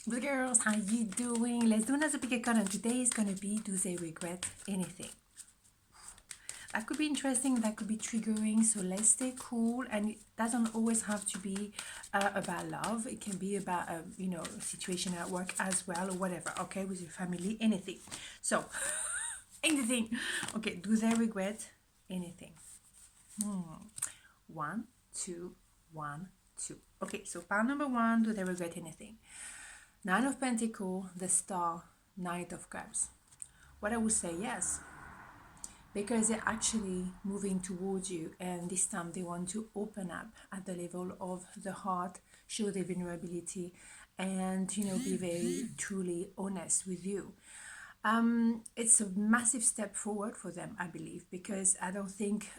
Good girls, how you doing? Let's do another pick a card, and today is gonna be, do they regret anything? That could be interesting, that could be triggering, so let's stay cool. And it doesn't always have to be about love. It can be about a situation at work as well, or whatever, okay, with your family, anything. So anything. Okay, do they regret anything? One, two, one, two. Okay, so pile number one, do they regret anything? Nine of Pentacles, the Star, Knight of Cups. What I would say, yes, because they're actually moving towards you, and this time they want to open up at the level of the heart, show their vulnerability, and be very truly honest with you. It's a massive step forward for them, I believe, because I don't think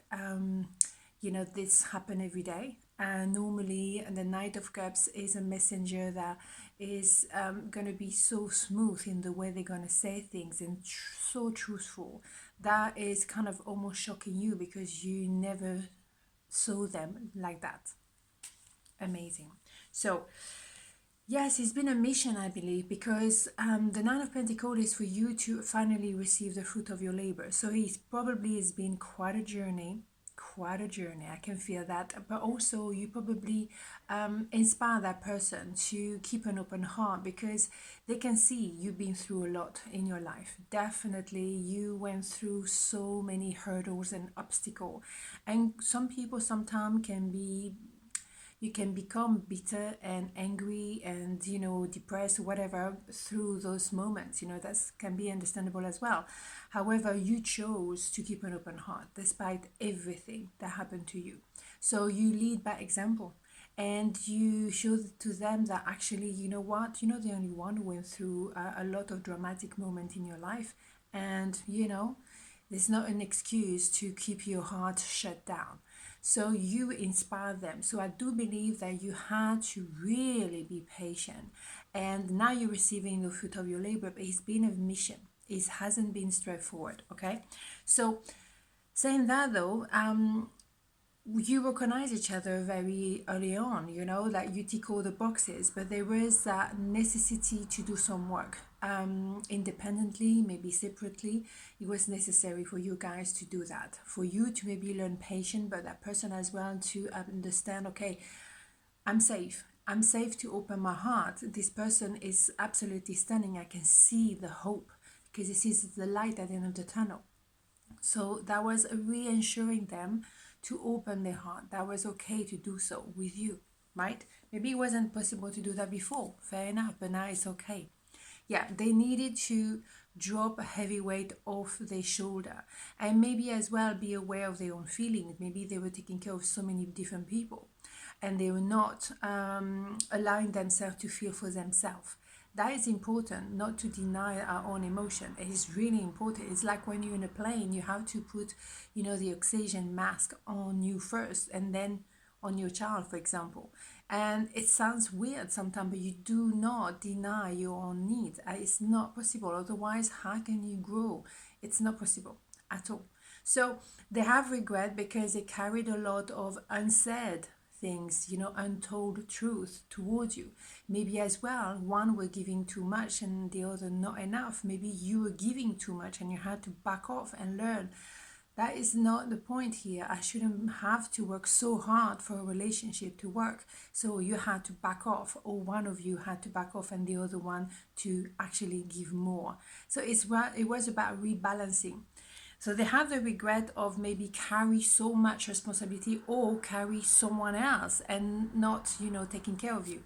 this happen every day. And normally the Knight of Cups is a messenger that is going to be so smooth in the way they're going to say things, and so truthful. That is kind of almost shocking you because you never saw them like that. Amazing. So yes, it's been a mission, I believe, because the Nine of Pentacles is for you to finally receive the fruit of your labor. So it's probably has been quite a journey, quite a journey. I can feel that. But also you probably inspire that person to keep an open heart, because they can see you've been through a lot in your life. Definitely you went through so many hurdles and obstacles. And some people sometimes can be, you can become bitter and angry and depressed, whatever, through those moments. That can be understandable as well. However, you chose to keep an open heart despite everything that happened to you. So you lead by example, and you show to them that actually, you know what, you're not the only one who went through a lot of dramatic moments in your life. And there's not an excuse to keep your heart shut down. So you inspire them. So I do believe that you had to really be patient. And now you're receiving the fruit of your labor, but it's been a mission. It hasn't been straightforward, okay? So saying that though, you recognize each other very early on, like you tick all the boxes, but there was that necessity to do some work independently, maybe separately. It was necessary for you guys to do that, for you to maybe learn patience, but that person as well to understand, okay, I'm safe. I'm safe to open my heart. This person is absolutely stunning. I can see the hope, because this is the light at the end of the tunnel. So that was reassuring them to open their heart. That was okay to do so with you, right? Maybe it wasn't possible to do that before. Fair enough, but now it's okay. Yeah, they needed to drop a heavy weight off their shoulder, and maybe as well be aware of their own feelings. Maybe they were taking care of so many different people, and they were not allowing themselves to feel for themselves. That is important, not to deny our own emotion. It is really important. It's like when you're in a plane, you have to put, the oxygen mask on you first, and then on your child, for example. And it sounds weird sometimes, but you do not deny your own needs. It's not possible. Otherwise, how can you grow? It's not possible at all. So they have regret because they carried a lot of unsaid things, untold truth towards you. Maybe as well, one were giving too much and the other not enough. Maybe you were giving too much and you had to back off and learn. That is not the point here. I shouldn't have to work so hard for a relationship to work. So you had to back off, or one of you had to back off and the other one to actually give more. So it was about rebalancing. So they have the regret of maybe carry so much responsibility or carry someone else and not, taking care of you.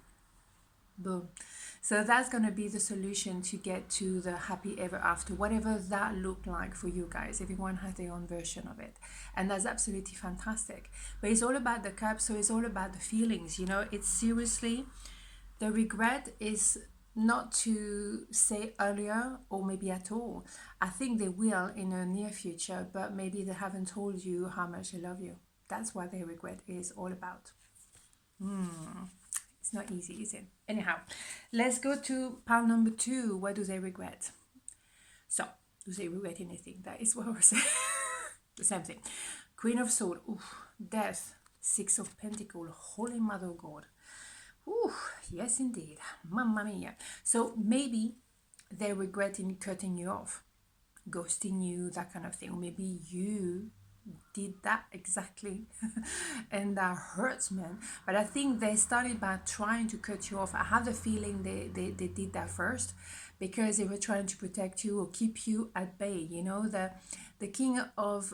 Boom. So that's going to be the solution to get to the happy ever after, whatever that looked like for you guys. Everyone has their own version of it. And that's absolutely fantastic. But it's all about the cup, so it's all about the feelings, It's seriously, the regret is not to say earlier or maybe at all. I think they will in the near future, but maybe they haven't told you how much they love you. That's what their regret is all about. It's not easy, is it? Anyhow, let's go to pile number 2. What do they regret? So, do they regret anything? That is what I was saying. The same thing. Queen of Swords, death, Six of Pentacles, Holy Mother of God. Ooh, yes, indeed. Mamma mia. So maybe they're regretting cutting you off, ghosting you, that kind of thing. Or maybe you did that exactly and that hurts, man. But I think they started by trying to cut you off. I have the feeling they did that first because they were trying to protect you or keep you at bay. You know, the king of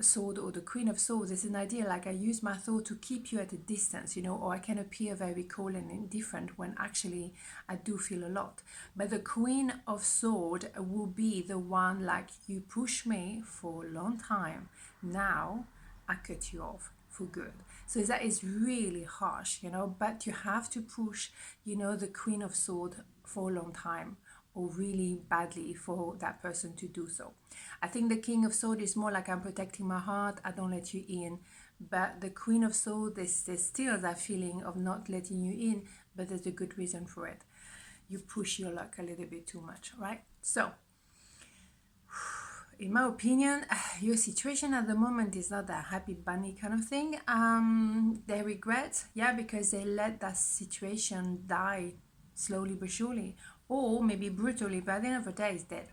sword or the queen of swords is an idea like I use my sword to keep you at a distance, you know, or I can appear very cold and indifferent when actually I do feel a lot. But the queen of sword will be the one like you push me for a long time, now I cut you off for good. So that is really harsh, you know, but you have to push, you know, the queen of sword for a long time or really badly for that person to do so. I think the king of sword is more like I'm protecting my heart, I don't let you in. But the queen of sword, there's still that feeling of not letting you in, but there's a good reason for it. You push your luck a little bit too much, right? So in my opinion, your situation at the moment is not a happy bunny kind of thing. They regret, yeah, because they let that situation die slowly but surely, or maybe brutally, but at the end of the day, it's dead.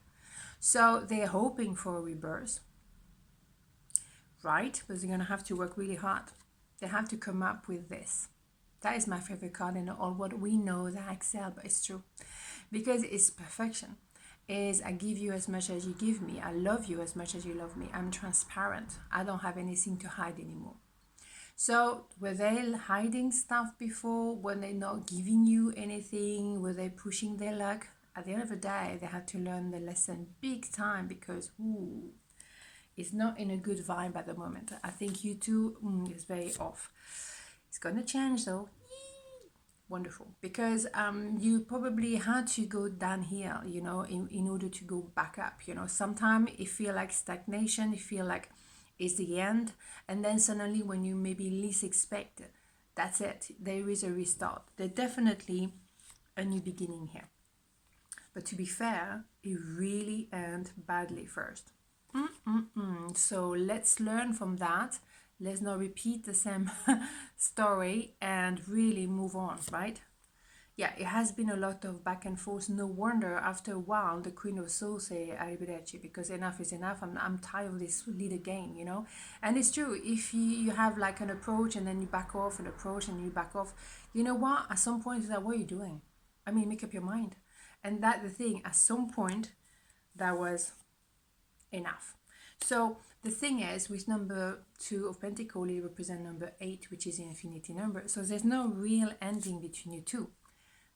So they're hoping for a rebirth, right? But they're gonna have to work really hard. They have to come up with this. That is my favorite card in all what we know that Axelle, but it's true because it's perfection. Is I give you as much as you give me. I love you as much as you love me. I'm transparent. I don't have anything to hide anymore. So were they hiding stuff before? Were they not giving you anything? Were they pushing their luck? At the end of the day, they had to learn the lesson big time because it's not in a good vibe at the moment. I think you two is very off. It's gonna change though. Wonderful, because you probably had to go down here, you know, in order to go back up. You know, sometimes it feel like stagnation, it feel like it's the end, and then suddenly when you maybe least expect it, that's it, there is a restart. There's definitely a new beginning here, but to be fair, it really ended badly first. So let's learn from that. Let's not repeat the same story and really move on, right? Yeah, it has been a lot of back and forth. No wonder after a while the Queen of Souls say arrivederci, because enough is enough. I'm tired of this little game, you know. And it's true, if you have like an approach and then you back off, an approach and you back off, you know what? At some point it's like, what are you doing? I mean, make up your mind. And that the thing, at some point, that was enough. So the thing is, with number 2 of Pentacle, it represents number 8, which is the infinity number. So there's no real ending between you two.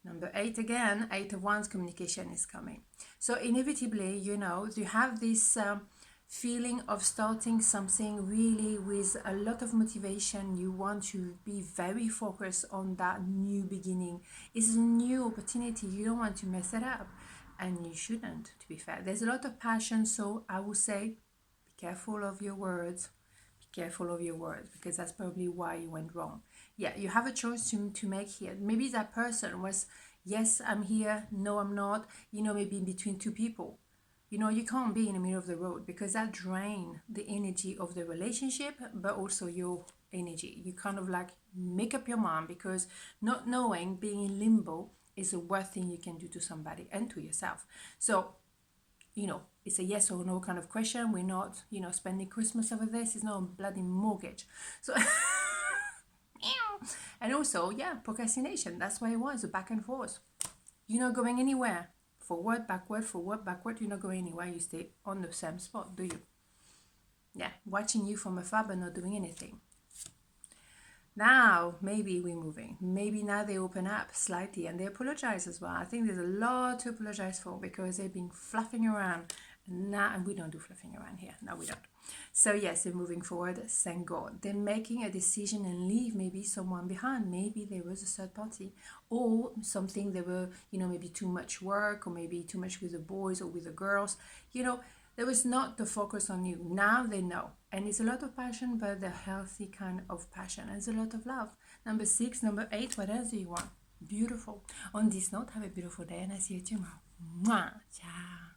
Number 8 again, 8 of Wands, communication is coming. So inevitably, you know, you have this feeling of starting something really with a lot of motivation. You want to be very focused on that new beginning. It's a new opportunity. You don't want to mess it up. And you shouldn't, to be fair. There's a lot of passion, so I would say be careful of your words. Be careful of your words, because that's probably why you went wrong. Yeah, you have a choice to make here. Maybe that person was, yes, I'm here, no, I'm not, you know, maybe in between two people. You know, you can't be in the middle of the road because that drains the energy of the relationship, but also your energy. You kind of like make up your mind, because not knowing, being in limbo, is the worst thing you can do to somebody and to yourself. So, you know, it's a yes or no kind of question. We're not, you know, spending Christmas over this. It's not a bloody mortgage. So, and also, yeah, procrastination. That's why it was a back and forth. You're not going anywhere. Forward, backward. You're not going anywhere. You stay on the same spot, do you? Yeah, watching you from afar but not doing anything. Now, maybe we're moving. Maybe now they open up slightly and they apologize as well. I think there's a lot to apologize for, because they've been fluffing around. And we don't do fluffing around here. No, we don't. So yes, they're moving forward. Thank God. They're making a decision and leave maybe someone behind. Maybe there was a third party, or something, they were, you know, maybe too much work, or maybe too much with the boys or with the girls. You know, there was not the focus on you. Now they know. And it's a lot of passion, but the healthy kind of passion. And it's a lot of love. Number 6, number 8, what else do you want? Beautiful. On this note, have a beautiful day, and I see you tomorrow. Mwah. Ciao.